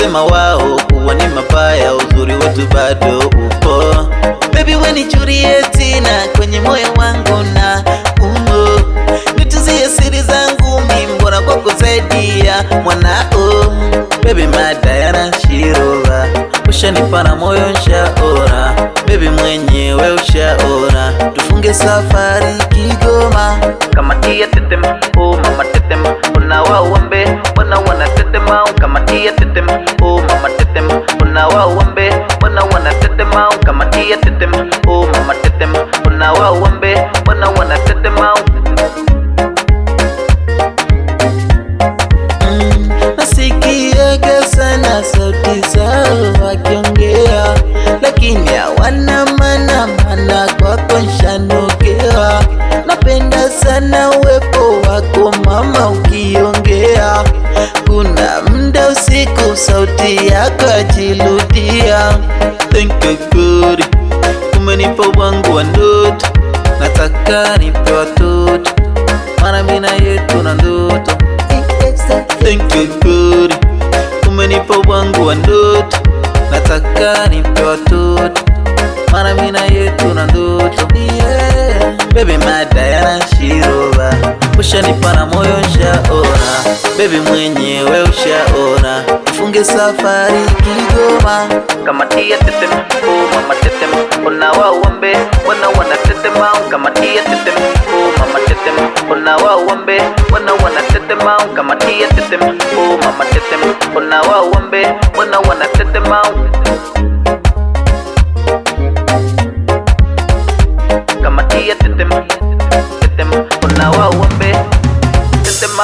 wanasema wao kuwa ni mabaya, uzuri wetu bado upo. Baby we ni Juliet na kwenye moyo wangu na umo, nituzie siri zangu mimi, mbona kwako zaidi ya mwanao. Baby Diana Shirova, ushanipa na moyo nshaona. Baby mwenyewe ushaona, tufunge safari Kigoma. Kama tia tetema, oh mama tetema, unawauambe wana tetema. Kama tia tetema, oh mama tetema, unawauambe wana tetema. Kama tia tetema, oh mama tetema, unawauambe wana tetema. Nasikiaga sana sauti zao wakiongea, lakini hawana maana kwako nshanukewa. Napenda sana uwepo wako mama ukiongea, kuna muda usiku sauti yako ajirudia. Thank you God, umenipa wangu wa ndoto, nataka nipe watoto, maana mimi na yetu na ndoto. Thank you God, umenipa wangu wa ndoto, nataka nipe watoto, maana mimi na yetu na ndoto. Yeah. Baby Diana Shirova, ushanipa na moyo nshaona. Baby mwenyewe ushaona, tufunge safari Kigoma. Kama tia tetema, oh mama tetema, unawauambe wana tetema. Kama tia tetema, oh mama tetema, unawauambe wana tetema. Kama tia tetema, oh mama tetema, unawauambe wana tetema. Kama tia tetema, tetema, unawauambe tetema.